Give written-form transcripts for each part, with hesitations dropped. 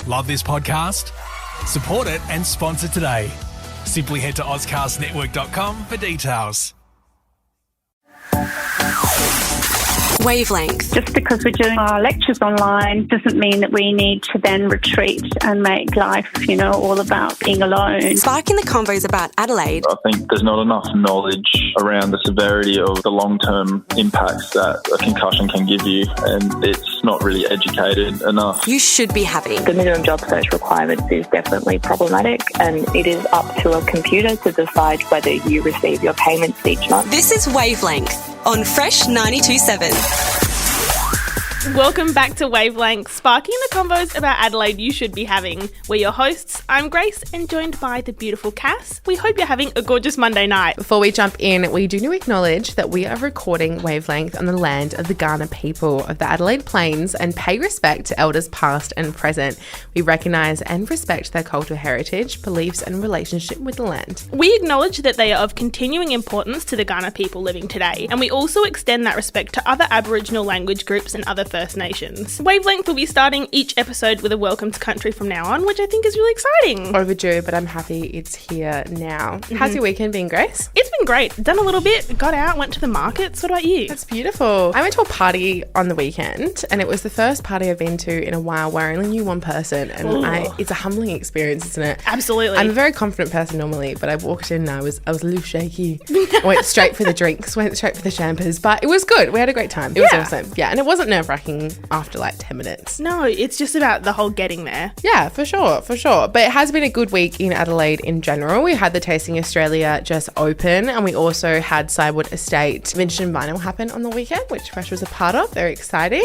Love this podcast? Support it and sponsor today. Simply head to ozcastnetwork.com for details. Wavelength. Just because we're doing our lectures online doesn't mean that we need to then retreat and make life, all about being alone. Sparking the convos about Adelaide. I think there's not enough knowledge around the severity of the long-term impacts that a concussion can give you, and it's not really educated enough. You should be having. The minimum job search requirements is definitely problematic, and it is up to a computer to decide whether you receive your payments each month. This is Wavelength on Fresh 92.7. Welcome back to Wavelength, sparking the convos about Adelaide you should be having. We're your hosts. I'm Grace and joined by the beautiful Cass. We hope you're having a gorgeous Monday night. Before we jump in, we do acknowledge that we are recording Wavelength on the land of the Kaurna people of the Adelaide Plains and pay respect to elders past and present. We recognise and respect their cultural heritage, beliefs and relationship with the land. We acknowledge that they are of continuing importance to the Kaurna people living today, and we also extend that respect to other Aboriginal language groups and other First Nations. Wavelength will be starting each episode with a welcome to country from now on, which I think is really exciting. Overdue, but I'm happy it's here now. How's your weekend been, Grace? It's been great. Done a little bit, got out, went to the markets. What about you? That's beautiful. I went to a party on the weekend and it was the first party I've been to in a while where I only knew one person, and it's a humbling experience, isn't it? Absolutely. I'm a very confident person normally, but I walked in and I was a little shaky. I went straight for the drinks, went straight for the champers, but it was good. We had a great time. It was awesome. Yeah, and it wasn't nerve-wracking after like 10 minutes. No, it's just about the whole getting there. Yeah, for sure. But it has been a good week in Adelaide in general. We had the Tasting Australia just open, and we also had Cywood Estate Vintage and Vinyl happen on the weekend, which Fresh was a part of. Very exciting.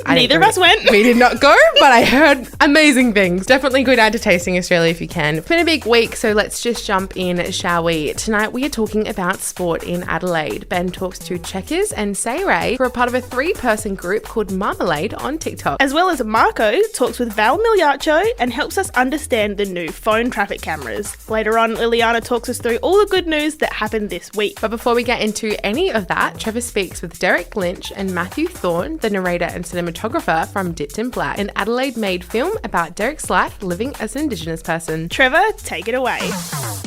Neither of us went. We did not go, but I heard amazing things. Definitely go down to Tasting Australia if you can. It's been a big week, so let's just jump in, shall we? Tonight we are talking about sport in Adelaide. Ben talks to Checkers and Say Ray, who are part of a 3-person group called Marmalade on TikTok. As well as Marco talks with Val Migliaccio and helps us understand the new phone traffic cameras. Later on, Lilianna talks us through all the good news that happened this week. But before we get into any of that, Trevor speaks with Derik, Lynch and Matthew Thorne, the narrator and cinematographer from Dipped in Black, an Adelaide-made film about Derik's life living as an Indigenous person. Trevor, take it away.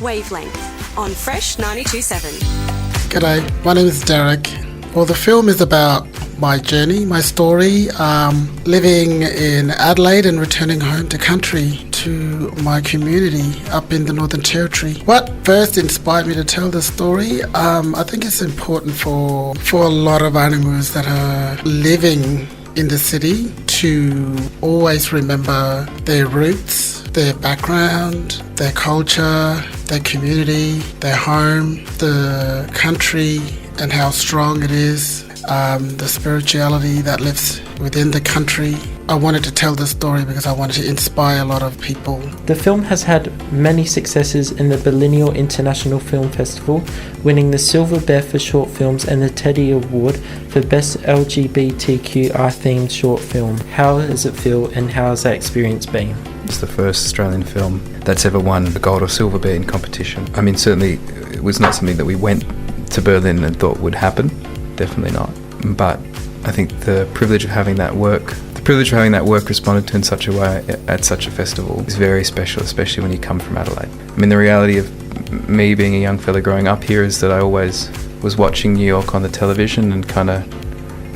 Wavelength on Fresh 92.7. G'day, my name is Derik. Well, the film is about my journey, my story, living in Adelaide and returning home to country, to my community up in the Northern Territory. What first inspired me to tell the story? I think it's important for a lot of animals that are living in the city to always remember their roots, their background, their culture, their community, their home, the country and how strong it is, the spirituality that lives within the country. I wanted to tell this story because I wanted to inspire a lot of people. The film has had many successes in the Biennial International Film Festival, winning the Silver Bear for short films and the Teddy Award for Best LGBTQI-themed short film. How does it feel and how has that experience been? It's the first Australian film that's ever won a gold or silver bear in competition. I mean, certainly it was not something that we went to Berlin and thought would happen. Definitely not. But I think the privilege of having that work responded to in such a way at such a festival is very special, especially when you come from Adelaide. I mean, the reality of me being a young fella growing up here is that I always was watching New York on the television and kind of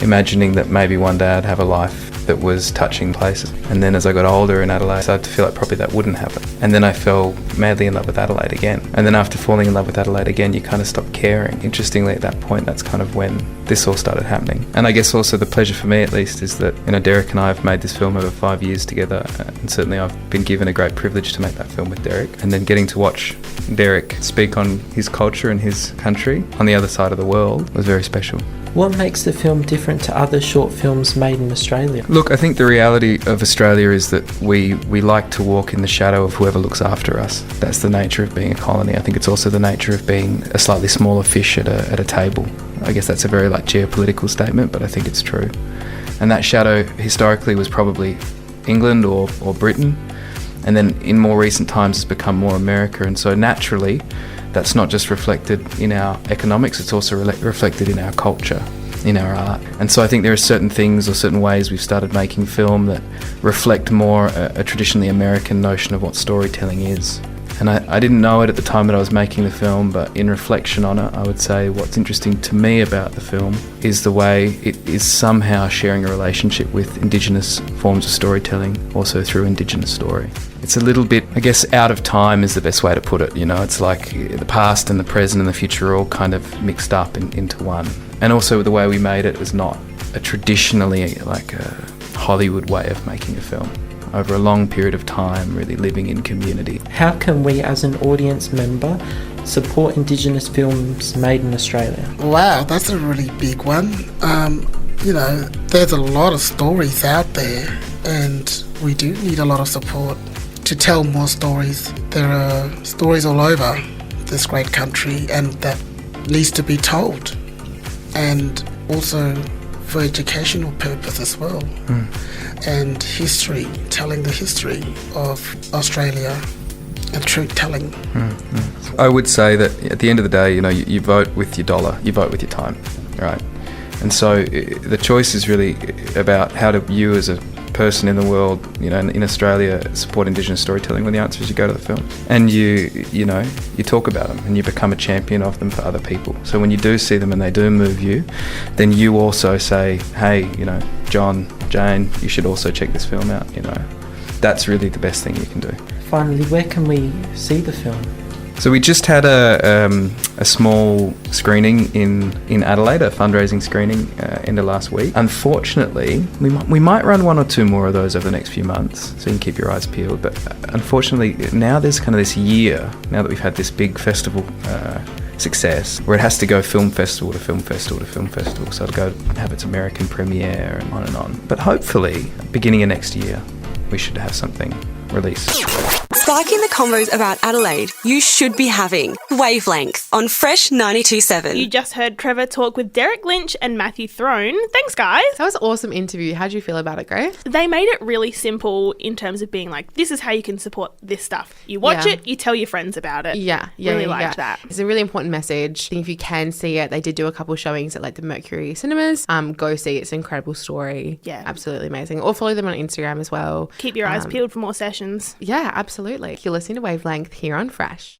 imagining that maybe one day I'd have a life that was touching places. And then as I got older in Adelaide, I started to feel like probably that wouldn't happen. And then I fell madly in love with Adelaide again. And then after falling in love with Adelaide again, you kind of stop caring. Interestingly, at that point, that's kind of when this all started happening. And I guess also the pleasure for me, at least, is that, Derik and I have made this film over 5 years together. And certainly I've been given a great privilege to make that film with Derik. And then getting to watch Derik speak on his culture and his country on the other side of the world was very special. What makes the film different to other short films made in Australia? Look, I think the reality of Australia is that we like to walk in the shadow of whoever looks after us. That's the nature of being a colony. I think it's also the nature of being a slightly smaller fish at a table. I guess that's a very geopolitical statement, but I think it's true. And that shadow historically was probably England or Britain, and then in more recent times has become more America. And so naturally, that's not just reflected in our economics, it's also reflected in our culture. in our art. And so I think there are certain things or certain ways we've started making film that reflect more a traditionally American notion of what storytelling is. And I didn't know it at the time that I was making the film, but in reflection on it, I would say what's interesting to me about the film is the way it is somehow sharing a relationship with Indigenous forms of storytelling, also through Indigenous story. It's a little bit, I guess, out of time is the best way to put it. It's like the past and the present and the future are all kind of mixed up into one. And also the way we made it was not a traditionally like a Hollywood way of making a film. Over a long period of time, really living in community. How can we as an audience member support Indigenous films made in Australia? Wow, that's a really big one. There's a lot of stories out there, and we do need a lot of support to tell more stories. There are stories all over this great country, and that needs to be told. And also for educational purpose as well. And history, telling the history of Australia and truth telling. I would say that at the end of the day, you vote with your dollar, you vote with your time, right? And so the choice is really about how do you as a person in the world, in Australia, support Indigenous storytelling. Well, the answer is you go to the film and you talk about them and you become a champion of them for other people. So when you do see them and they do move you, then you also say, hey, John, Jane, you should also check this film out. That's really the best thing you can do. Finally, where can we see the film? So we just had a small screening in Adelaide, a fundraising screening end of last week. Unfortunately, we might run one or two more of those over the next few months, so you can keep your eyes peeled. But unfortunately, now there's kind of this year, now that we've had this big festival success, where it has to go film festival to film festival to film festival, so it'll go have its American premiere and on and on. But hopefully, beginning of next year, we should have something released. Sparking the convos about Adelaide you should be having. Wavelength on Fresh 92.7. You just heard Trevor talk with Derik, Lynch and Matthew Thorne. Thanks, guys. That was an awesome interview. How do you feel about it, Grace? They made it really simple in terms of being like, this is how you can support this stuff. You watch it, you tell your friends about it. Really liked that. It's a really important message. I think if you can see it, they did do a couple of showings at like the Mercury Cinemas. Go see it. It's an incredible story. Yeah. Absolutely amazing. Or follow them on Instagram as well. Keep your eyes peeled for more sessions. Yeah, absolutely. You're listening to Wavelength here on Fresh.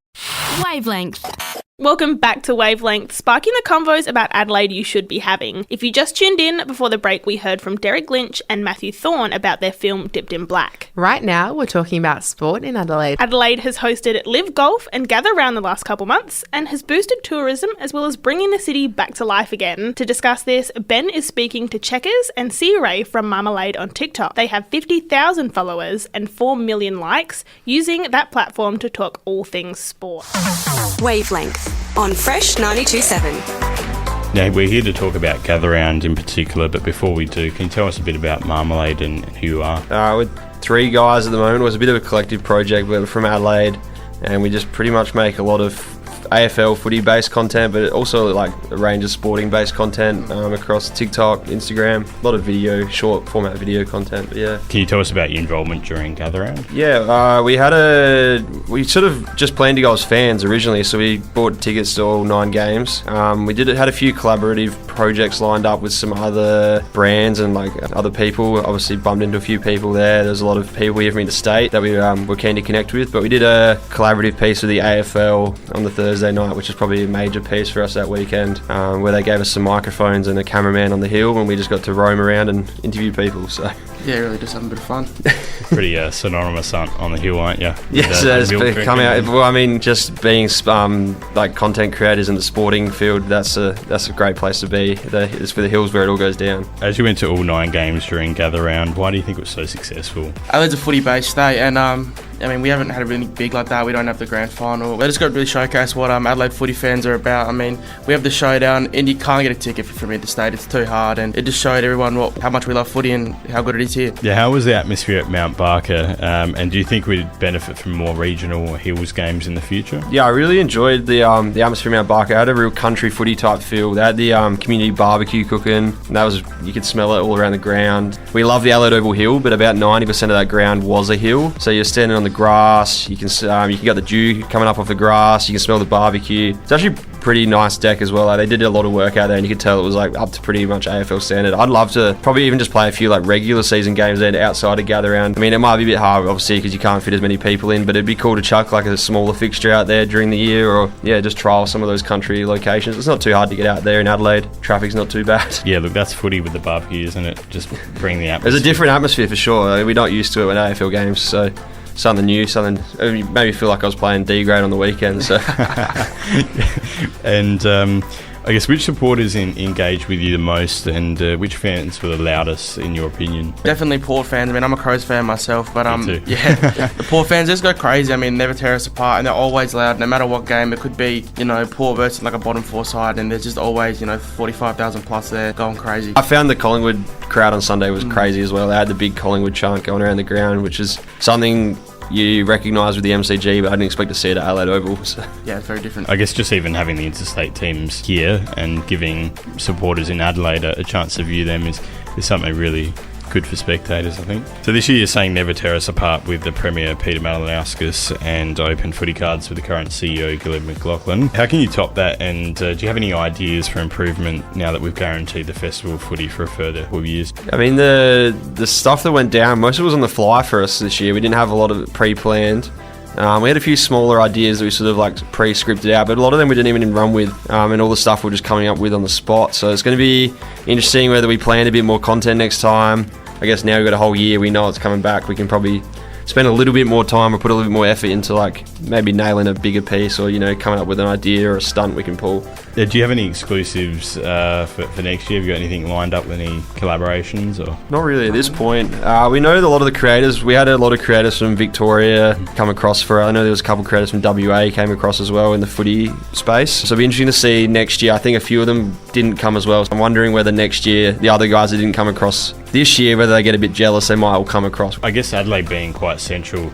Wavelength. Welcome back to Wavelength, sparking the convos about Adelaide you should be having. If you just tuned in, before the break we heard from Derik, Lynch and Matthew Thorne about their film Dipped in Black. Right now we're talking about sport in Adelaide. Adelaide has hosted Live Golf and Gather Round the last couple months and has boosted tourism as well as bringing the city back to life again. To discuss this, Ben is speaking to Checkers and Sia Ray from Marmalade on TikTok. They have 50,000 followers and 4 million likes, using that platform to talk all things sport. Wavelength on Fresh 92.7. Now, we're here to talk about Gather Round in particular, but before we do, can you tell us a bit about Marmalade and who you are? We're 3 guys at the moment. It was a bit of a collective project. We're from Adelaide, and we just pretty much make a lot of AFL footy-based content, but also like a range of sporting-based content across TikTok, Instagram, a lot of video, short-format video content, but yeah. Can you tell us about your involvement during Gather Round? Yeah, we sort of just planned to go as fans originally, so we bought tickets to all 9 games. We had a few collaborative projects lined up with some other brands and like other people. Obviously bumped into a few people there. There's a lot of people here from interstate that we were keen to connect with, but we did a collaborative piece with the AFL on the Thursday night, which is probably a major piece for us that weekend, where they gave us some microphones and a cameraman on the hill, and we just got to roam around and interview people. So yeah, really just having a bit of fun. Pretty synonymous on the hill, aren't you? Yes, it's coming out. Well, I mean, just being like content creators in the sporting field, that's a great place to be. It's for the hills where it all goes down. As you went to all 9 games during Gather Round, why do you think it was so successful? Adelaide's a footy-based state, and I mean, we haven't had a really big like that. We don't have the grand final. We just got to really showcase what Adelaide footy fans are about. I mean, we have the showdown, and you can't get a ticket from interstate. It's too hard, and it just showed everyone how much we love footy and how good it is here. Yeah, how was the atmosphere at Mount Barker? And do you think we'd benefit from more regional or hills games in the future? Yeah, I really enjoyed the atmosphere at Mount Barker. It had a real country footy type feel. They had the community barbecue cooking, and you could smell it all around the ground. We love the Adelaide Oval Hill, but about 90% of that ground was a hill. So you're standing on the grass. You can get the dew coming up off the grass. You can smell the barbecue. It's actually pretty nice deck as well. Like, they did a lot of work out there, and you could tell it was like up to pretty much AFL standard. I'd love to probably even just play a few like regular season games there outside to gather around. I mean, it might be a bit hard, obviously, because you can't fit as many people in, but it'd be cool to chuck like a smaller fixture out there during the year, or just trial some of those country locations. It's not too hard to get out there in Adelaide. Traffic's not too bad. Yeah, look, that's footy with the barbecue, isn't it? Just bring the atmosphere. There's a different atmosphere for sure. We're not used to it in AFL games, so something new, something made me feel like I was playing D grade on the weekend. So, and I guess which supporters engage with you the most, and which fans were the loudest in your opinion? Definitely Port fans. I mean, I'm a Crows fan myself, but the Port fans just go crazy. I mean, never tear us apart, and they're always loud. No matter what game, it could be Port versus like a bottom four side, and there's just always 45,000 plus there going crazy. I found the Collingwood crowd on Sunday was crazy as well. They had the big Collingwood chant going around the ground, which is something you recognise with the MCG, but I didn't expect to see it at Adelaide Oval. So. Yeah, it's very different. I guess just even having the interstate teams here and giving supporters in Adelaide a chance to view them is something really good for spectators, I think. So this year you're saying never tear us apart with the Premier Peter Malinauskas and open footy cards with the current CEO Gillette McLaughlin. How can you top that, and do you have any ideas for improvement now that we've guaranteed the festival footy for a further 12 years? I mean, the stuff that went down, most of it was on the fly for us this year. We didn't have a lot of it pre-planned. We had a few smaller ideas that we sort of like pre-scripted out, but a lot of them we didn't even run with, and all the stuff we're just coming up with on the spot. So it's going to be interesting whether we plan a bit more content next time. I guess now we've got a whole year, we know it's coming back, we can probably spend a little bit more time or put a little bit more effort into like maybe nailing a bigger piece, or coming up with an idea or a stunt we can pull. Do you have any exclusives for next year? Have you got anything lined up with any collaborations? Or not really at this point. We know that a lot of the creators, we had a lot of creators from Victoria come across for, I know there was a couple of creators from WA came across as well in the footy space, so it'll be interesting to see next year. I think a few of them didn't come as well, so I'm wondering whether next year the other guys that didn't come across this year, whether they get a bit jealous, they might all come across. I guess Adelaide being quite central,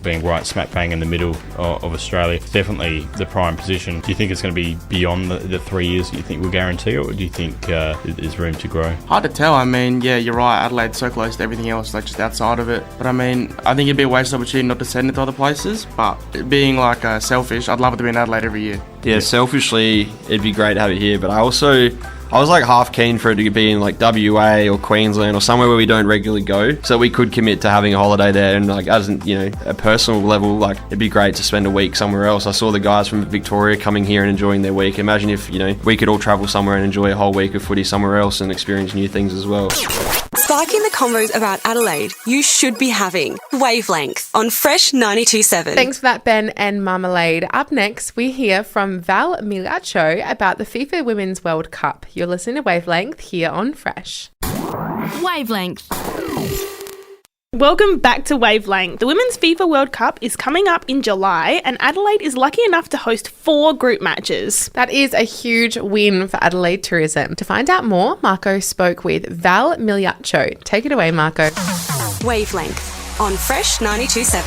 being right smack bang in the middle of Australia, it's definitely the prime position. Do you think it's going to be beyond the 3 years that you think we'll guarantee, or do you think there's room to grow? Hard to tell. I mean, yeah, you're right, Adelaide's so close to everything else, like just outside of it. But I mean, I think it'd be a wasted opportunity not to send it to other places, but being like selfish, I'd love it to be in Adelaide every year. Yeah, selfishly, it'd be great to have it here, but I was like half keen for it to be in like WA or Queensland or somewhere where we don't regularly go, so we could commit to having a holiday there, and like as a personal level, like it'd be great to spend a week somewhere else. I saw the guys from Victoria coming here and enjoying their week. Imagine if we could all travel somewhere and enjoy a whole week of footy somewhere else and experience new things as well. Sparking the convos about Adelaide you should be having. Wavelength on Fresh 92.7. Thanks for that, Ben and Marmalade. Up next, we hear from Val Milacho about the FIFA Women's World Cup. You're listening to Wavelength here on Fresh. Wavelength. Welcome back to Wavelength. The Women's FIFA World Cup is coming up in July, and Adelaide is lucky enough to host 4 group matches. That is a huge win for Adelaide tourism. To find out more, Marco spoke with Val Milacho. Take it away, Marco. Wavelength on Fresh 92.7.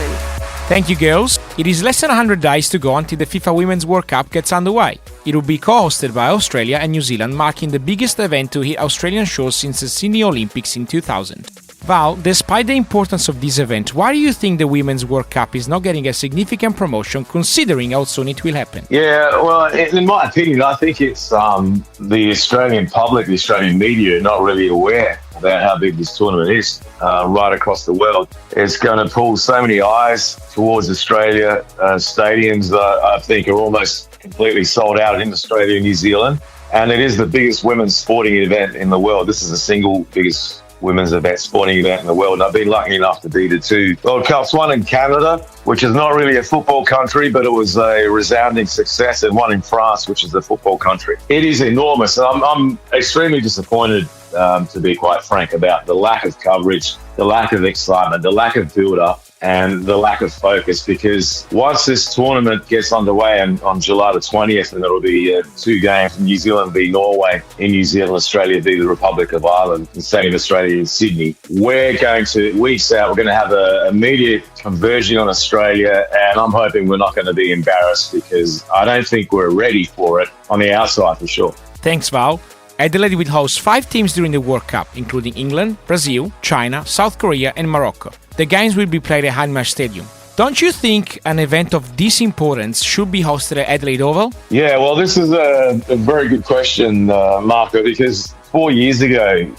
Thank you, girls. It is less than 100 days to go until the FIFA Women's World Cup gets underway. It will be co-hosted by Australia and New Zealand, marking the biggest event to hit Australian shores since the Sydney Olympics in 2000. Val, despite the importance of this event, why do you think the Women's World Cup is not getting a significant promotion, considering how soon it will happen? Yeah, well, in my opinion, I think it's the Australian public, the Australian media, not really aware about how big this tournament is right across the world. It's going to pull so many eyes towards Australia. Stadiums, I think, are almost completely sold out in Australia and New Zealand. And it is the biggest women's sporting event in the world. This is the single biggest women's sporting event in the world. And I've been lucky enough to be to 2 World Cups, one in Canada, which is not really a football country, but it was a resounding success, and one in France, which is a football country. It is enormous. And I'm extremely disappointed, to be quite frank, about the lack of coverage, the lack of excitement, the lack of build-up, and the lack of focus, because once this tournament gets underway on July the 20th, and it'll be 2 games, New Zealand v Norway, in New Zealand, Australia v the Republic of Ireland, and same Australia in Sydney, we're going to, weeks out, we're going to have an immediate conversion on Australia, and I'm hoping we're not going to be embarrassed, because I don't think we're ready for it on the outside for sure. Thanks, Val. Adelaide will host 5 teams during the World Cup, including England, Brazil, China, South Korea and Morocco. The games will be played at Hanmar Stadium. Don't you think an event of this importance should be hosted at Adelaide Oval? Yeah, well, this is a very good question, Marco, because 4 years ago,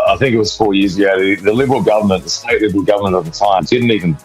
I think it was 4 years ago, the Liberal government, the state Liberal government at the time, didn't even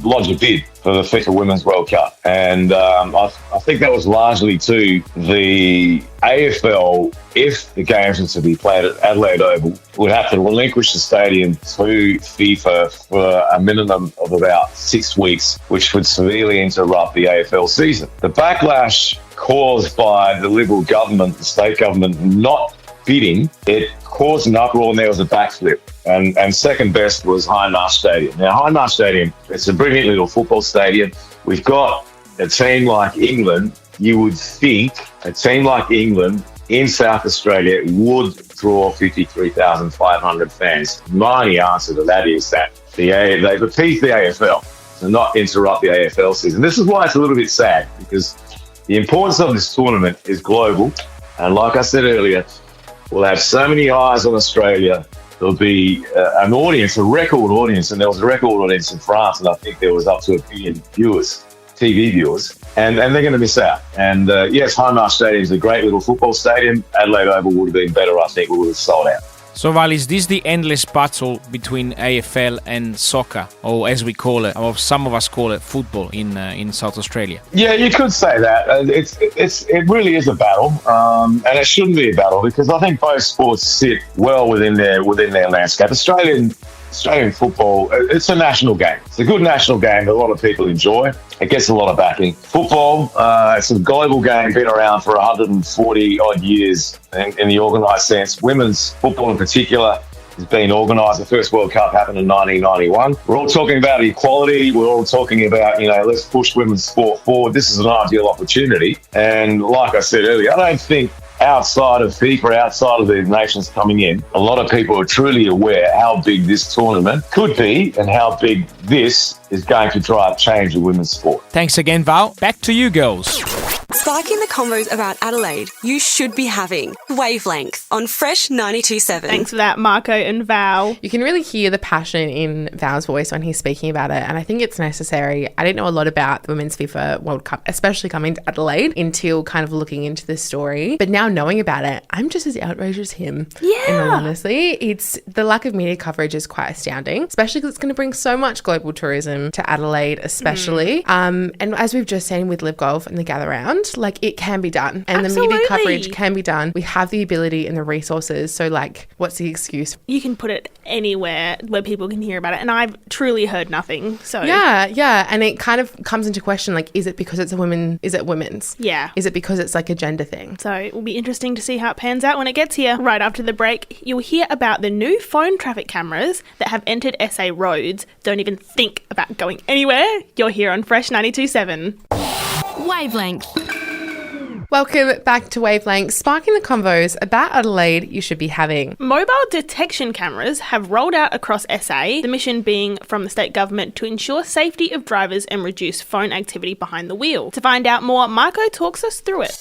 lodge a bid for the FIFA Women's World Cup. And I think that was largely to the AFL, if the games were to be played at Adelaide Oval, would have to relinquish the stadium to FIFA for a minimum of about 6 weeks, which would severely interrupt the AFL season. The backlash caused by the Liberal government, the state government, not bidding, it caused an uproar and there was a backflip. And second best was Hindmarsh Stadium. Now, Hindmarsh Stadium, it's a brilliant little football stadium. We've got a team like England. You would think a team like England in South Australia would draw 53,500 fans. My only answer to that is that they've appeased the AFL to not interrupt the AFL season. This is why it's a little bit sad, because the importance of this tournament is global. And like I said earlier, we'll have so many eyes on Australia. There'll be an audience, a record audience, and there was a record audience in France, and I think there was up to 1 billion viewers, TV viewers, and they're going to miss out. And yes, Hindmarsh Stadium is a great little football stadium. Adelaide Oval would have been better, I think. We would have sold out. So, Val, is this the endless battle between AFL and soccer, or as we call it, or some of us call it, football in South Australia? Yeah, you could say that. It really is a battle, and it shouldn't be a battle, because I think both sports sit well within their landscape. Australian football, it's a national game. It's a good national game that a lot of people enjoy. It gets a lot of backing. Football, it's a global game, been around for 140 odd years in the organised sense. Women's football in particular has been organised. The first World Cup happened in 1991. We're all talking about equality. We're all talking about, let's push women's sport forward. This is an ideal opportunity. And like I said earlier, I don't think outside of FIFA, outside of the nations coming in, a lot of people are truly aware how big this tournament could be and how big this is going to drive change in women's sport. Thanks again, Val. Back to you, girls. Sparking the convos about Adelaide you should be having. Wavelength on Fresh 92.7. Thanks for that, Marco and Val. You can really hear the passion in Val's voice when he's speaking about it, and I think it's necessary. I didn't know a lot about the Women's FIFA World Cup, especially coming to Adelaide, until kind of looking into this story. But now knowing about it, I'm just as outraged as him. Yeah. In all honesty, the lack of media coverage is quite astounding, especially because it's going to bring so much global tourism to Adelaide, especially. And as we've just seen with Live Golf and the Gather Round, like, it can be done, and Absolutely. the media coverage can be done. We have the ability and the resources, so like, what's the excuse? You can put it anywhere where people can hear about it, and I've truly heard nothing. So yeah, and it kind of comes into question, like, is it because it's is it women's? Yeah. Is it because it's like a gender thing? So it will be interesting to see how it pans out when it gets here. Right after the break, you'll hear about the new phone traffic cameras that have entered SA roads. Don't even think about going anywhere. You're here on Fresh 92.7. Wavelength. Welcome back to Wavelength, sparking the convos about Adelaide you should be having. Mobile detection cameras have rolled out across SA, the mission being from the state government to ensure safety of drivers and reduce phone activity behind the wheel. To find out more, Marco talks us through it.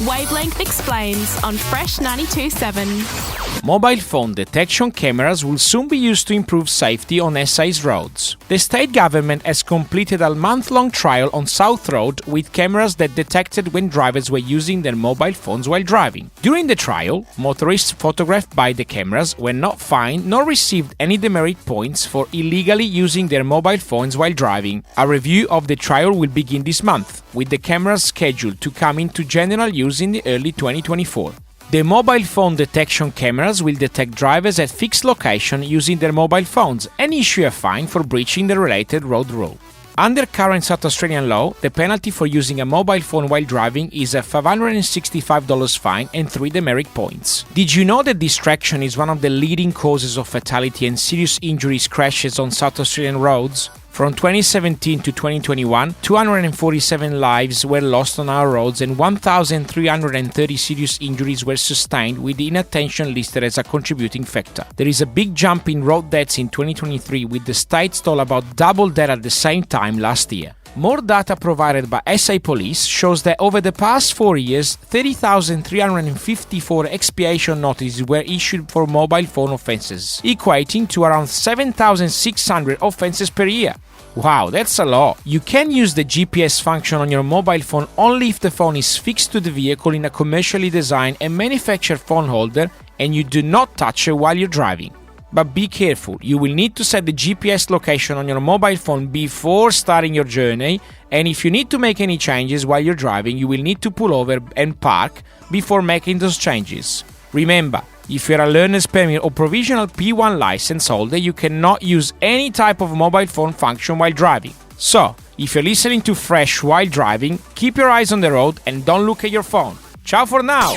Wavelength explains on Fresh 92.7. Mobile phone detection cameras will soon be used to improve safety on SA's roads. The state government has completed a month-long trial on South Road with cameras that detected when drivers were using their mobile phones while driving. During the trial, motorists photographed by the cameras were not fined nor received any demerit points for illegally using their mobile phones while driving. A review of the trial will begin this month, with the cameras scheduled to come into general use in the early 2024. The mobile phone detection cameras will detect drivers at fixed location using their mobile phones and issue a fine for breaching the related road rule. Under current South Australian law, the penalty for using a mobile phone while driving is a $565 fine and 3 demerit points. Did you know that distraction is one of the leading causes of fatality and serious injuries crashes on South Australian roads? From 2017 to 2021, 247 lives were lost on our roads and 1,330 serious injuries were sustained, with inattention listed as a contributing factor. There is a big jump in road deaths in 2023, with the state toll about double that at the same time last year. More data provided by SA Police shows that over the past 4 years, 30,354 expiation notices were issued for mobile phone offences, equating to around 7,600 offences per year. Wow, that's a lot. You can use the GPS function on your mobile phone only if the phone is fixed to the vehicle in a commercially designed and manufactured phone holder and you do not touch it while you're driving. But be careful, you will need to set the GPS location on your mobile phone before starting your journey, and if you need to make any changes while you're driving, you will need to pull over and park before making those changes. Remember, if you're a learner's permit or provisional P1 license holder, you cannot use any type of mobile phone function while driving. So, if you're listening to Fresh while driving, keep your eyes on the road and don't look at your phone. Ciao for now!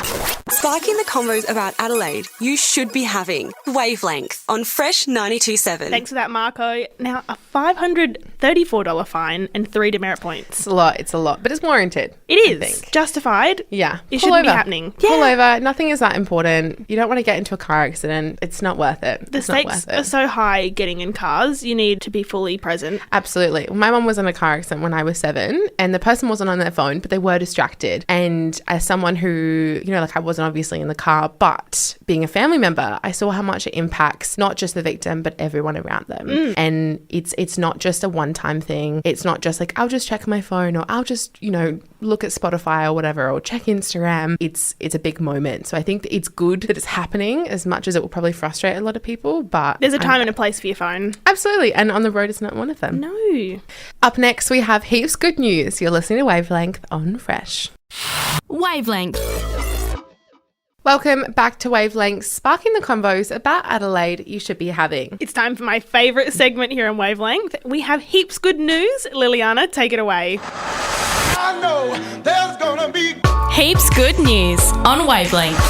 Sparking the convos about Adelaide you should be having. Wavelength on Fresh 92.7. Thanks for that, Marco. Now, a $534 fine and 3 demerit points. It's a lot, but it's warranted. It is. Justified. Yeah. It shouldn't be happening. Pull over. Nothing is that important. You don't want to get into a car accident. It's not worth it. The stakes are so high getting in cars, you need to be fully present. Absolutely. My mum was in a car accident when I was 7 and the person wasn't on their phone, but they were distracted. And as someone who, I wasn't obviously in the car, but being a family member, I saw how much it impacts not just the victim, but everyone around them. And it's not just a one-time thing. It's not just like, I'll just check my phone or I'll just, look at Spotify or whatever or check Instagram. It's a big moment. So I think that it's good that it's happening as much as it will probably frustrate a lot of people, but there's a time and a place for your phone. Absolutely. And on the road is not one of them. No. Up next, we have heaps good news. You're listening to Wavelength on Fresh. Wavelength. Welcome back to Wavelength, sparking the convos about Adelaide you should be having. It's time for my favourite segment here on Wavelength. We have heaps good news. Lilianna, take it away. I know there's gonna be heaps good news on Wavelength.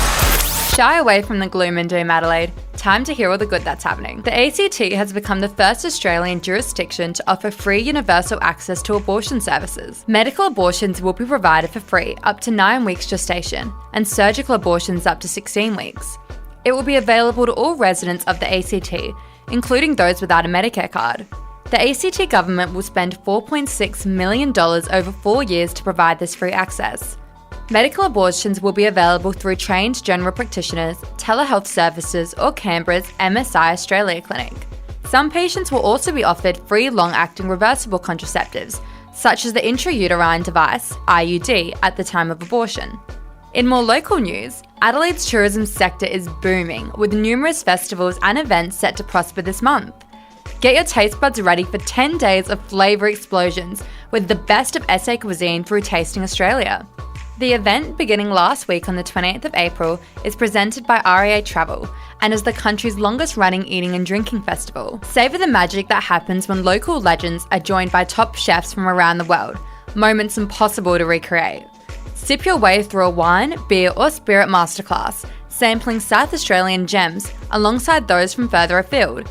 Shy away from the gloom and doom, Adelaide. Time to hear all the good that's happening. The ACT has become the first Australian jurisdiction to offer free universal access to abortion services. Medical abortions will be provided for free up to 9 weeks gestation, and surgical abortions up to 16 weeks. It will be available to all residents of the ACT, including those without a Medicare card. The ACT government will spend $4.6 million over 4 years to provide this free access. Medical abortions will be available through trained general practitioners, telehealth services, or Canberra's MSI Australia Clinic. Some patients will also be offered free long-acting reversible contraceptives, such as the intrauterine device, IUD, at the time of abortion. In more local news, Adelaide's tourism sector is booming, with numerous festivals and events set to prosper this month. Get your taste buds ready for 10 days of flavour explosions with the best of SA cuisine through Tasting Australia. The event, beginning last week on the 28th of April, is presented by REA Travel and is the country's longest-running eating and drinking festival. Savour the magic that happens when local legends are joined by top chefs from around the world, moments impossible to recreate. Sip your way through a wine, beer or spirit masterclass, sampling South Australian gems alongside those from further afield.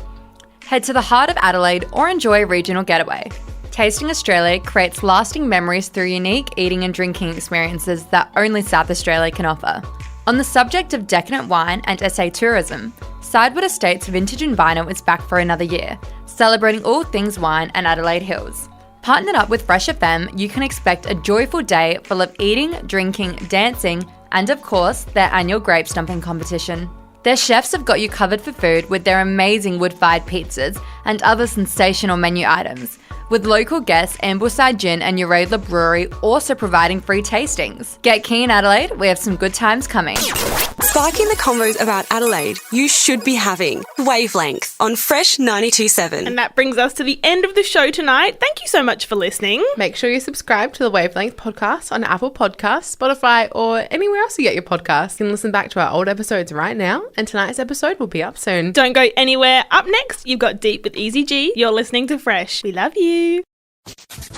Head to the heart of Adelaide or enjoy a regional getaway. Tasting Australia creates lasting memories through unique eating and drinking experiences that only South Australia can offer. On the subject of decadent wine and SA tourism, Sidewood Estates Vintage and Vinyl is back for another year, celebrating all things wine and Adelaide Hills. Partnered up with Fresh FM, you can expect a joyful day full of eating, drinking, dancing, and of course, their annual grape stumping competition. Their chefs have got you covered for food with their amazing wood-fired pizzas and other sensational menu items, with local guests Ambleside Gin and Uradla Brewery also providing free tastings. Get keen, Adelaide, we have some good times coming. Sparking the convos about Adelaide you should be having. Wavelength on Fresh 92.7. And that brings us to the end of the show tonight. Thank you so much for listening. Make sure you subscribe to the Wavelength podcast on Apple Podcasts, Spotify, or anywhere else you get your podcasts. You can listen back to our old episodes right now, and tonight's episode will be up soon. Don't go anywhere. Up next, you've got Deep with Easy G. You're listening to Fresh. We love you.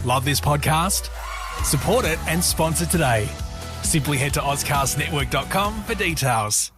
Love this podcast? Support it and sponsor today. Simply head to AuscastNetwork.com for details.